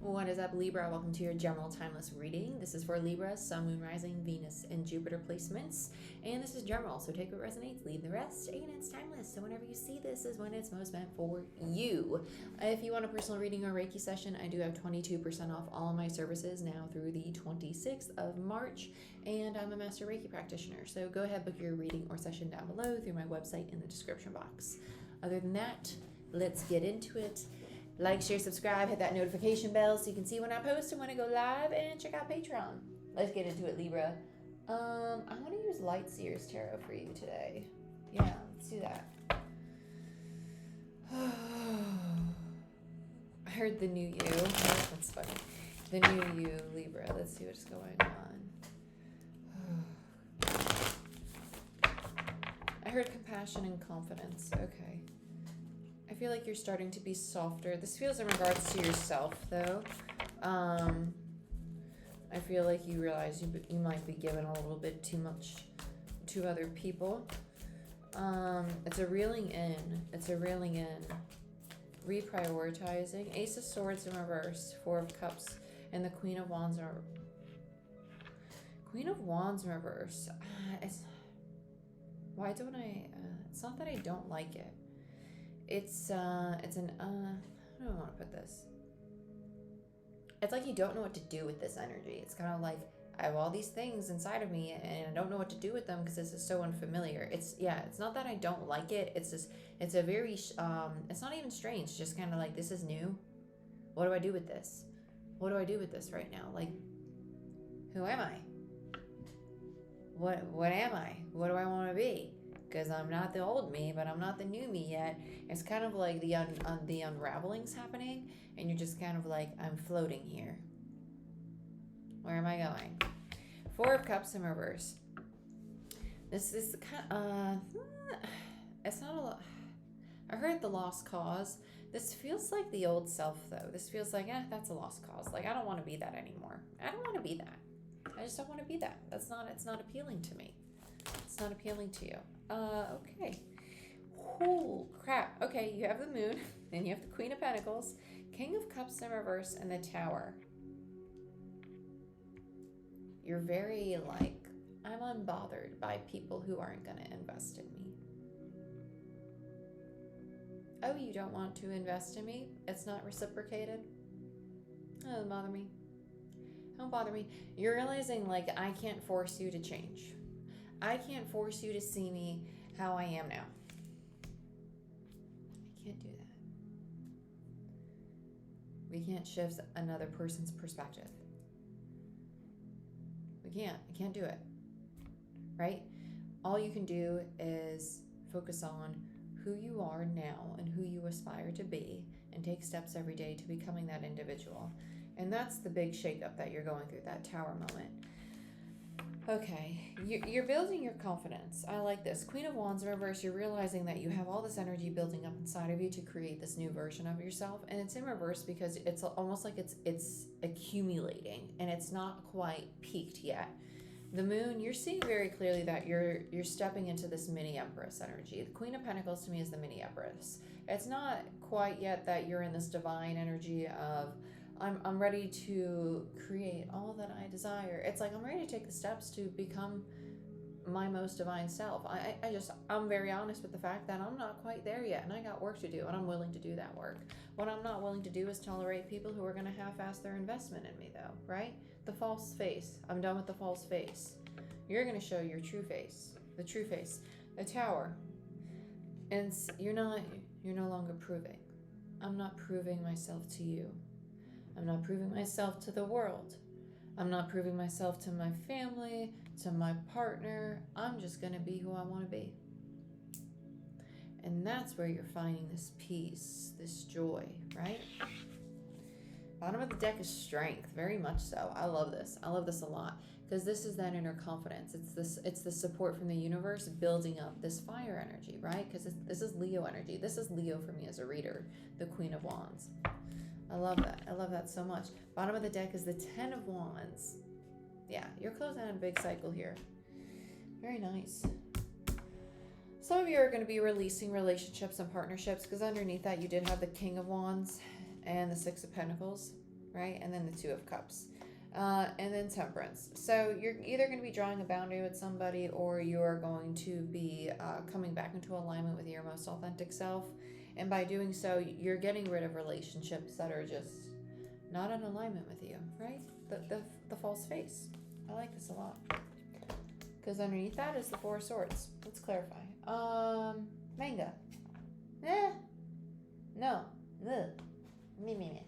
What is up, Libra? Welcome to your general timeless reading. This is for Libra, Sun, Moon, Rising, Venus, and Jupiter placements. And this is general, so take what resonates, leave the rest, and it's timeless. So whenever you see this is when it's most meant for you. If you want a personal reading or Reiki session, I do have 22% off all my services now through the 26th of March. And I'm a master Reiki practitioner. So go ahead, book your reading or session down below through my website in the description box. Other than that, let's get into it. Like, share, subscribe, hit that notification bell so you can see when I post and when I go live, and check out Patreon. Let's get into it, Libra. I want to use Light Seers Tarot for you today. Yeah, let's do that. I heard the new you. That's funny. The new you, Libra. Let's see what's going on. I heard compassion and confidence. Okay. I feel like you're starting to be softer. This feels in regards to yourself, though. I feel like you realize you might be giving a little bit too much to other people. It's a reeling in. Reprioritizing. Ace of Swords in reverse. Four of Cups. And the Queen of Wands in reverse. Queen of Wands in reverse. Why don't I... it's not that I don't like it. It's an, how do I want to put this? It's like you don't know what to do with this energy. It's kind of like, I have all these things inside of me and I don't know what to do with them because this is so unfamiliar. It's not that I don't like it. It's just, it's a very, it's not even strange. It's just kind of like, this is new. What do I do with this? What do I do with this right now? Like, who am I? What am I? What do I want to be? Because I'm not the old me, but I'm not the new me yet. It's kind of like the unraveling's happening, and you're just kind of like, I'm floating here. Where am I going? Four of Cups in reverse. This is kind it's not a lot. I heard the lost cause. This feels like the old self, though. This feels like, that's a lost cause. Like, I don't want to be that anymore. I don't want to be that. I just don't want to be that. It's not appealing to me. It's not appealing to you. Okay. Oh, crap. Okay, you have the Moon, and you have the Queen of Pentacles, King of Cups in reverse, and the Tower. You're very, like, I'm unbothered by people who aren't going to invest in me. Oh, you don't want to invest in me? It's not reciprocated? Oh, doesn't bother me. Don't bother me. You're realizing, like, I can't force you to change. I can't force you to see me how I am now. I can't do that. We can't shift another person's perspective. We can't. I can't do it. Right? All you can do is focus on who you are now and who you aspire to be and take steps every day to becoming that individual. And that's the big shakeup that you're going through, that Tower moment. Okay, you're building your confidence. I like this. Queen of Wands in reverse, you're realizing that you have all this energy building up inside of you to create this new version of yourself. And it's in reverse because it's almost like it's accumulating and it's not quite peaked yet. The Moon, you're seeing very clearly that you're stepping into this mini Empress energy. The Queen of Pentacles to me is the mini Empress. It's not quite yet that you're in this divine energy of I'm ready to create all that I desire. It's like I'm ready to take the steps to become my most divine self. I'm very honest with the fact that I'm not quite there yet and I got work to do and I'm willing to do that work. What I'm not willing to do is tolerate people who are going to half-ass their investment in me though, right? The false face. I'm done with the false face. You're going to show your true face. The true face. The Tower. And you're no longer proving. I'm not proving myself to you. I'm not proving myself to the world. I'm not proving myself to my family, to my partner. I'm just going to be who I want to be. And that's where you're finding this peace, this joy, right? Bottom of the deck is Strength, very much so. I love this. I love this a lot because this is that inner confidence. It's the support from the universe building up this fire energy, right? Because this is Leo energy. This is Leo for me as a reader, the Queen of Wands. I love that. I love that so much. Bottom of the deck is the Ten of Wands. Yeah, you're closing out a big cycle here. Very nice. Some of you are going to be releasing relationships and partnerships because underneath that you did have the King of Wands and the Six of Pentacles. right? And then the Two of Cups. And then Temperance. So you're either going to be drawing a boundary with somebody, or you're going to be coming back into alignment with your most authentic self. And by doing so, you're getting rid of relationships that are just not in alignment with you, right? The false face. I like this a lot. Because underneath that is the Four of Swords. Let's clarify. Manga. No. Me.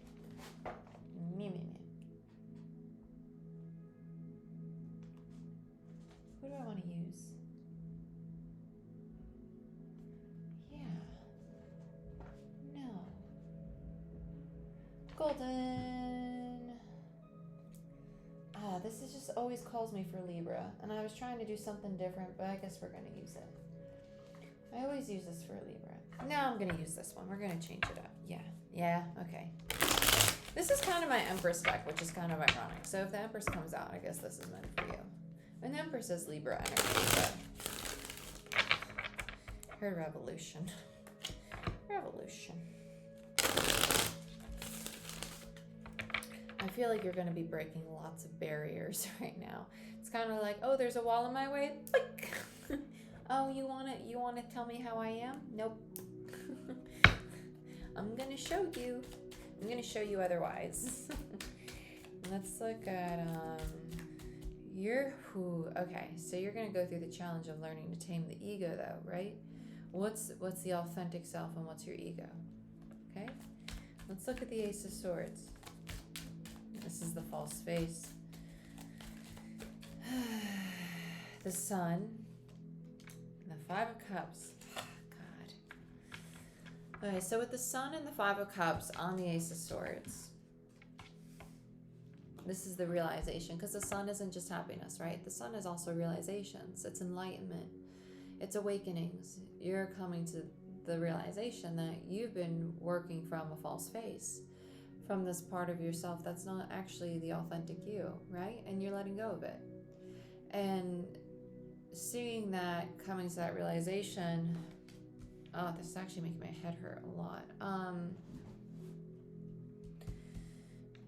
Who do I want to use? Yeah. No. Golden. This is just always calls me for Libra. And I was trying to do something different, but I guess we're going to use it. I always use this for Libra. No, I'm going to use this one. We're going to change it up. Yeah, okay. This is kind of my Empress deck, which is kind of ironic. So if the Empress comes out, I guess this is meant for you. And the Empress is Libra energy, but her revolution. I feel like you're going to be breaking lots of barriers right now. It's kind of like, oh, there's a wall in my way. Oh, you want to tell me how I am? Nope. I'm going to show you. I'm going to show you otherwise. Let's look at okay, so you're going to go through the challenge of learning to tame the ego though, right? What's the authentic self and what's your ego? Okay? Let's look at the Ace of Swords. This is the false face. The Sun. And the Five of Cups. God. Okay, so with the Sun and the Five of Cups on the Ace of Swords, this is the realization, because the Sun isn't just happiness, right? The Sun is also realizations. It's enlightenment. It's awakenings. You're coming to the realization that you've been working from a false face, from this part of yourself that's not actually the authentic you, right? And you're letting go of it. And seeing that, coming to that realization, oh, this is actually making my head hurt a lot.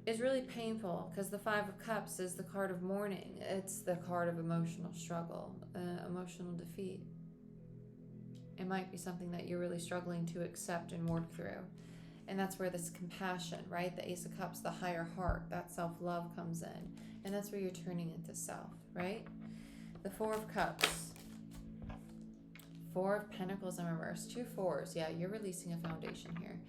Is really painful, because the Five of Cups is the card of mourning. It's the card of emotional struggle, emotional defeat. It might be something that you're really struggling to accept and work through. And that's where this compassion, right? The Ace of Cups, the higher heart, that self-love comes in. And that's where you're turning into self, right? The Four of Cups. Four of Pentacles in reverse. 2 fours. Yeah, you're releasing a foundation here.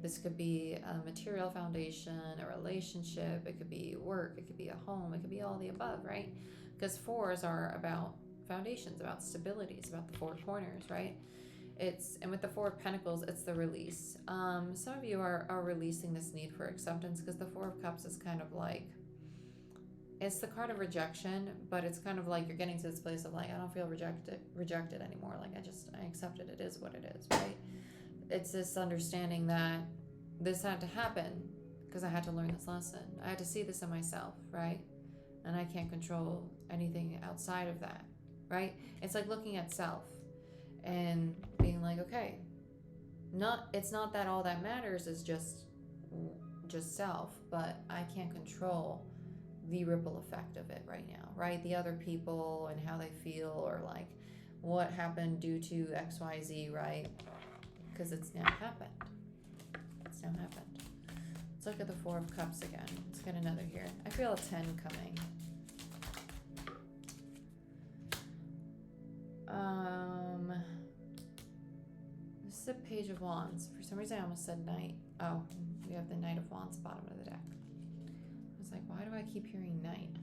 This could be a material foundation, a relationship. It could be work. It could be a home. It could be all the above, right? Because fours are about foundations, about stability. It's about the four corners, right? And with the Four of Pentacles, it's the release. Some of you are releasing this need for acceptance, because the Four of Cups is kind of like, it's the card of rejection, but it's kind of like you're getting to this place of like, I don't feel rejected anymore. Like I accept it. It is what it is, right? It's this understanding that this had to happen because I had to learn this lesson. I had to see this in myself, right? And I can't control anything outside of that, right? It's like looking at self and being like, okay, it's not that all that matters is just self, but I can't control the ripple effect of it right now, right? The other people and how they feel, or like what happened due to XYZ, right? Because it's now happened. Let's look at the Four of Cups again. Let's get another here. I feel a 10 coming. This is a Page of Wands. For some reason I almost said Knight. Oh, we have the Knight of Wands bottom of the deck. I was like, why do I keep hearing Knight?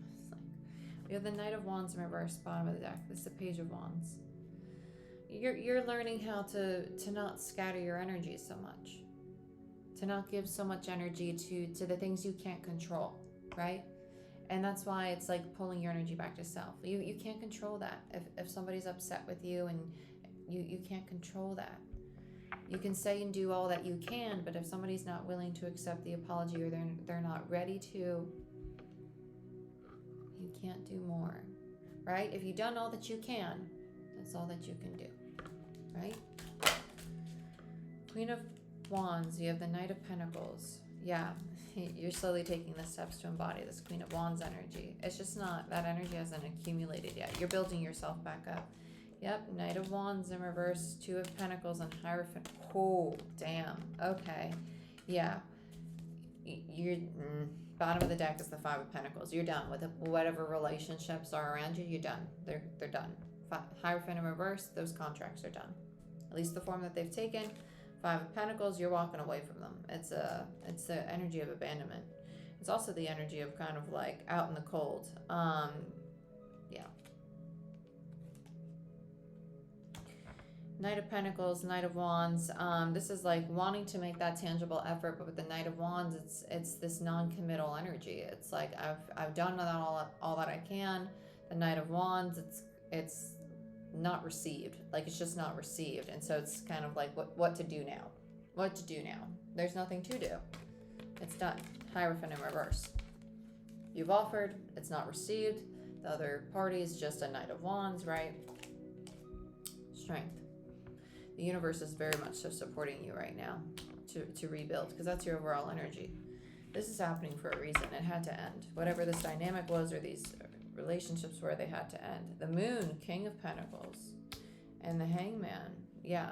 We have the Knight of Wands in reverse, bottom of the deck. This is a Page of Wands. You're learning how to not scatter your energy so much, to not give so much energy to the things you can't control, right? And that's why it's like pulling your energy back to self. You can't control that. If somebody's upset with you, and you can't control that. You can say and do all that you can, but if somebody's not willing to accept the apology, or they're not ready to, you can't do more, right? If you've done all that you can, that's all that you can do, right? Queen of Wands, you have the Knight of Pentacles, Yeah, you're slowly taking the steps to embody this Queen of Wands energy. It's just not, that energy hasn't accumulated yet. You're building yourself back up. Yep, Knight of Wands in reverse, Two of Pentacles and Hierophant. Oh, damn. Okay. Yeah. You're bottom of the deck is the Five of Pentacles. You're done with it. Whatever relationships are around you. You're done. They're done. Hierophant in reverse. Those contracts are done. At least the form that they've taken. Five of Pentacles. You're walking away from them. It's the energy of abandonment. It's also the energy of kind of like out in the cold. Yeah. Knight of Pentacles, Knight of Wands. This is like wanting to make that tangible effort, but with the Knight of Wands, it's this non-committal energy. It's like I've done that all that I can. The Knight of Wands, it's not received. Like it's just not received, and so it's kind of like what to do now? What to do now? There's nothing to do. It's done. Hierophant in reverse. You've offered, it's not received. The other party is just a Knight of Wands, right? Strength. The universe is very much so supporting you right now to rebuild, because that's your overall energy. This is happening for a reason. It had to end. Whatever this dynamic was or these relationships were, they had to end. The Moon, King of Pentacles, and the Hangman. Yeah.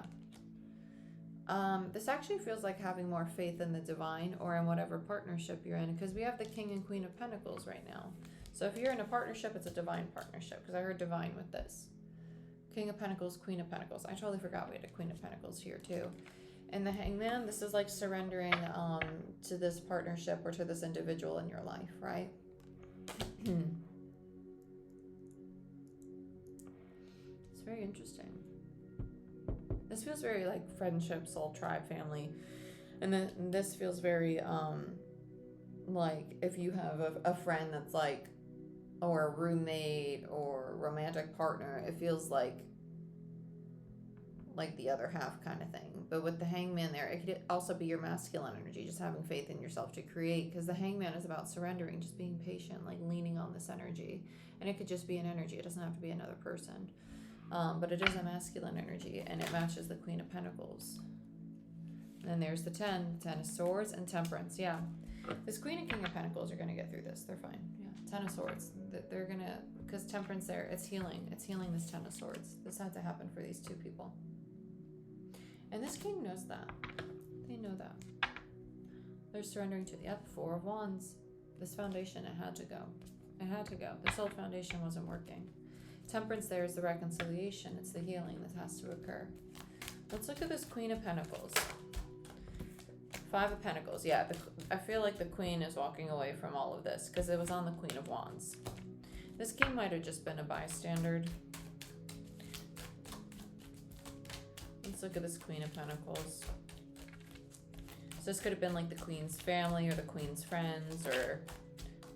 This actually feels like having more faith in the divine or in whatever partnership you're in, because we have the King and Queen of Pentacles right now. So if you're in a partnership, it's a divine partnership, because I heard divine with this. King of Pentacles, Queen of Pentacles. I totally forgot we had a Queen of Pentacles here too. And the Hangman, this is like surrendering to this partnership or to this individual in your life, right? It's very interesting. This feels very like friendship, soul tribe, family. And then this feels very like if you have a friend that's like, or a roommate or romantic partner, it feels like the other half kind of thing. But with the Hangman there, it could also be your masculine energy, just having faith in yourself to create, because the Hangman is about surrendering, just being patient, like leaning on this energy. And it could just be an energy. It doesn't have to be another person. But it is a masculine energy, and it matches the Queen of Pentacles. And then there's the 10 of Swords and Temperance. Yeah. This Queen and King of Pentacles are going to get through this. They're fine. Yeah. 10 of Swords. They're going to, because Temperance there, it's healing. It's healing this 10 of Swords. This had to happen for these two people. And this King knows that. They know that. They're surrendering to the Four of Wands. This foundation, it had to go. It had to go. This old foundation wasn't working. Temperance there is the reconciliation. It's the healing that has to occur. Let's look at this Queen of Pentacles. Five of Pentacles. Yeah, I feel like the Queen is walking away from all of this because it was on the Queen of Wands. This King might have just been a bystander. Let's look at this Queen of Pentacles. So this could have been like the Queen's family or the Queen's friends or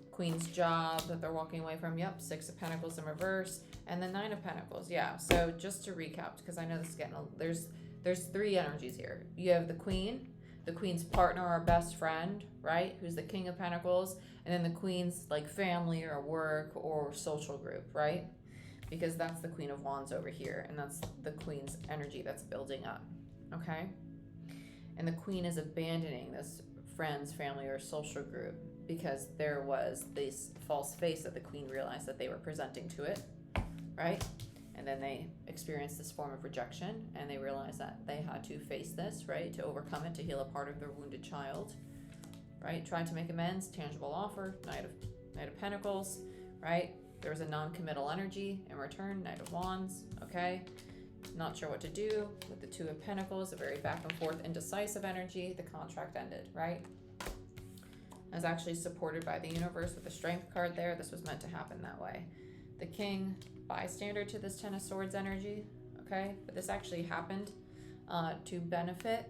Queen's job that they're walking away from. Yep, Six of Pentacles in reverse. And the Nine of Pentacles. Yeah, so just to recap, because I know this is getting, there's three energies here. You have the Queen, the Queen's partner or best friend, right? Who's the King of Pentacles. And then the Queen's like family or work or social group, right? Because that's the Queen of Wands over here. And that's the Queen's energy that's building up, okay? And the Queen is abandoning this friends, family, or social group because there was this false face that the Queen realized that they were presenting to it, right? And then they experienced this form of rejection, and they realized that they had to face this, right? To overcome it, to heal a part of their wounded child, right? Trying to make amends, tangible offer, Knight of Pentacles, right? There was a non-committal energy in return, Knight of Wands, okay? Not sure what to do with the Two of Pentacles, a very back and forth, indecisive energy. The contract ended, right? It was actually supported by the universe with the Strength card there. This was meant to happen that way. The King, bystander to this Ten of Swords energy, okay? But this actually happened to benefit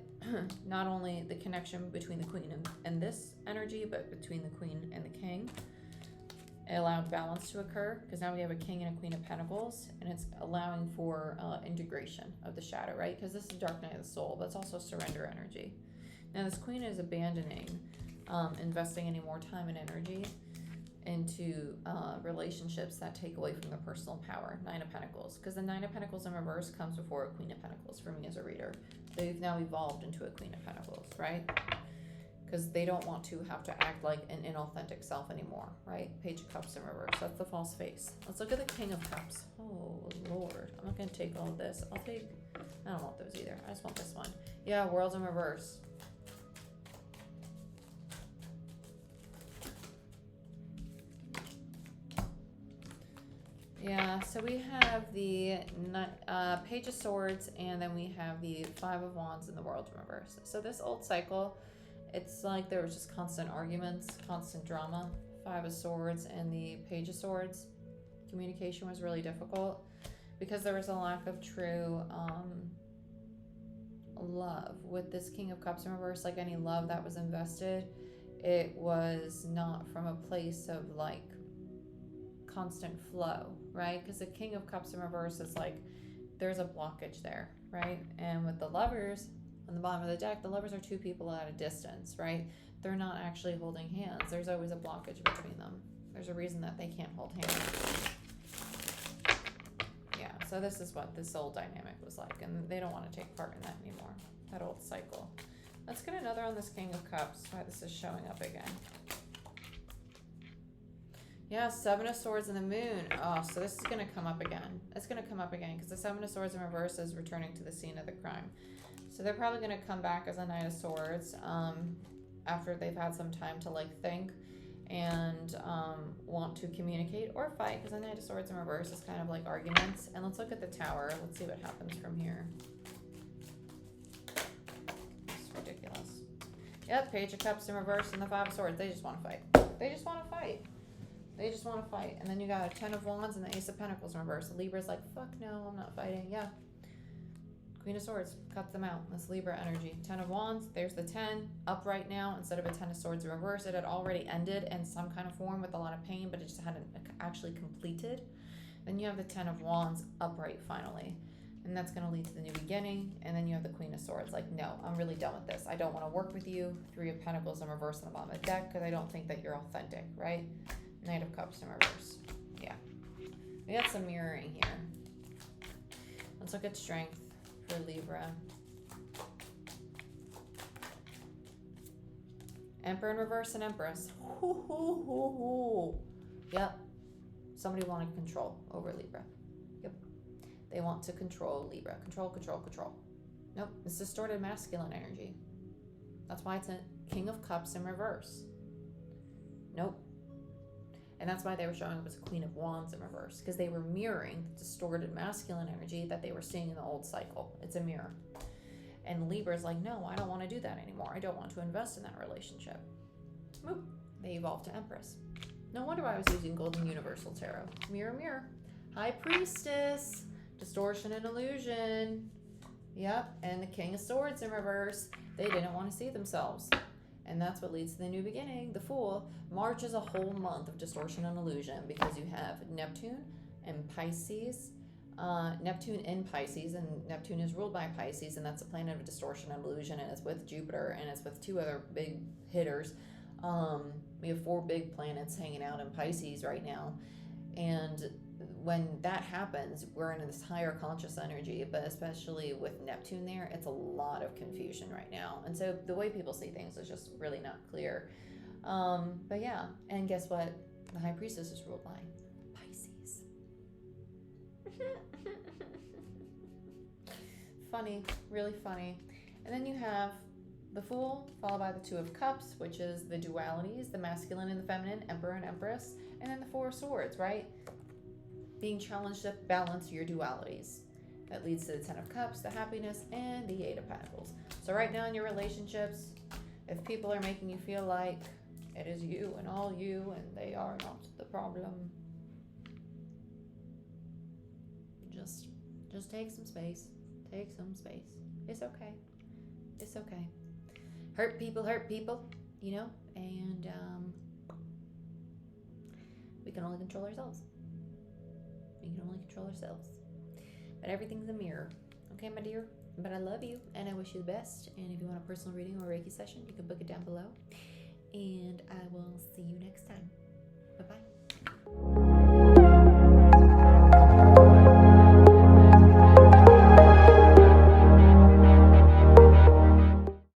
not only the connection between the Queen and this energy, but between the Queen and the King. It allowed balance to occur because now we have a King and a Queen of Pentacles, and it's allowing for integration of the shadow, right? Because this is Dark Night of the Soul, but it's also surrender energy. Now this Queen is abandoning investing any more time and energy into relationships that take away from their personal power. Nine of Pentacles, because the Nine of Pentacles in reverse comes before a Queen of Pentacles for me as a reader. They've now evolved into a Queen of Pentacles, right? because they don't want to have to act like an inauthentic self anymore, right? Page of Cups in reverse. That's the false face. Let's look at the King of Cups. Oh, Lord. I'm not going to take all of this. I don't want those either. I just want this one. Yeah, World's in reverse. Yeah, so we have the Page of Swords, and then we have the Five of Wands in the World in reverse. So this old cycle, it's like there was just constant arguments, constant drama. Five of Swords and the Page of Swords. Communication was really difficult because there was a lack of true love. With this King of Cups in reverse, like any love that was invested, it was not from a place of like constant flow, right? Because the King of Cups in reverse is like there's a blockage there, right? And with the Lovers on the bottom of the deck, the Lovers are two people at a distance, right? They're not actually holding hands. There's always a blockage between them. There's a reason that they can't hold hands. Yeah, so this is what this old dynamic was like, and they don't want to take part in that anymore, that old cycle. Let's get another on this King of Cups, why this is showing up again. Yeah, Seven of Swords and the Moon. Oh, so this is going to come up again. It's going to come up again because the Seven of Swords in reverse is returning to the scene of the crime. So they're probably going to come back as a Knight of Swords after they've had some time to like think and want to communicate or fight, because the Knight of Swords in reverse is kind of like arguments. And let's look at the Tower. Let's see what happens from here. It's ridiculous. Yep, Page of Cups in reverse and the Five of Swords. They just want to fight. They just want to fight. They just want to fight. And then you got a Ten of Wands and the Ace of Pentacles in reverse. The Libra's like, fuck no, I'm not fighting. Yeah. Queen of Swords, cut them out. That's Libra energy. Ten of Wands, there's the 10 up right now instead of a Ten of Swords in reverse. It had already ended in some kind of form with a lot of pain, but it just hadn't actually completed. Then you have the Ten of Wands upright finally. And that's going to lead to the new beginning. And then you have the Queen of Swords. Like, no, I'm really done with this. I don't want to work with you. Three of Pentacles in reverse on the bottom of the deck because I don't think that you're authentic, right? Knight of Cups in reverse. Yeah. We got some mirroring here. Let's look at strength for Libra. Emperor in reverse and Empress. Yep. Somebody wanted control over Libra. Yep. They want to control Libra. Control, control, control. Nope. It's distorted masculine energy. That's why it's a King of Cups in reverse. Nope. And that's why they were showing up as a Queen of Wands in reverse, because they were mirroring the distorted masculine energy that they were seeing in the old cycle. It's a mirror. And Libra's like, no, I don't want to do that anymore. I don't want to invest in that relationship. Boop. They evolved to Empress. No wonder why I was using Golden Universal Tarot. Mirror, mirror. High Priestess. Distortion and illusion. Yep. And the King of Swords in reverse. They didn't want to see themselves. And that's what leads to the new beginning, the Fool. March is a whole month of distortion and illusion because you have Neptune and Pisces. Neptune in Pisces, and Neptune is ruled by Pisces, and that's a planet of distortion and illusion, and it's with Jupiter, and it's with two other big hitters. We have 4 big planets hanging out in Pisces right now. And when that happens, we're in this higher conscious energy, but especially with Neptune there, it's a lot of confusion right now. And so the way people see things is just really not clear. But yeah, and guess what? The High Priestess is ruled by Pisces. Funny, really funny. And then you have the Fool, followed by the Two of Cups, which is the dualities, the masculine and the feminine, Emperor and Empress, and then the Four of Swords, right? Being challenged to balance your dualities. That leads to the Ten of Cups, the happiness, and the Eight of Pentacles. So right now in your relationships, if people are making you feel like it is you and all you, and they are not the problem, just take some space. Take some space. It's okay. It's okay. Hurt people, you know, and we can only control ourselves. We can only control ourselves. But everything's a mirror. Okay, my dear? But I love you, and I wish you the best. And if you want a personal reading or Reiki session, you can book it down below. And I will see you next time. Bye-bye.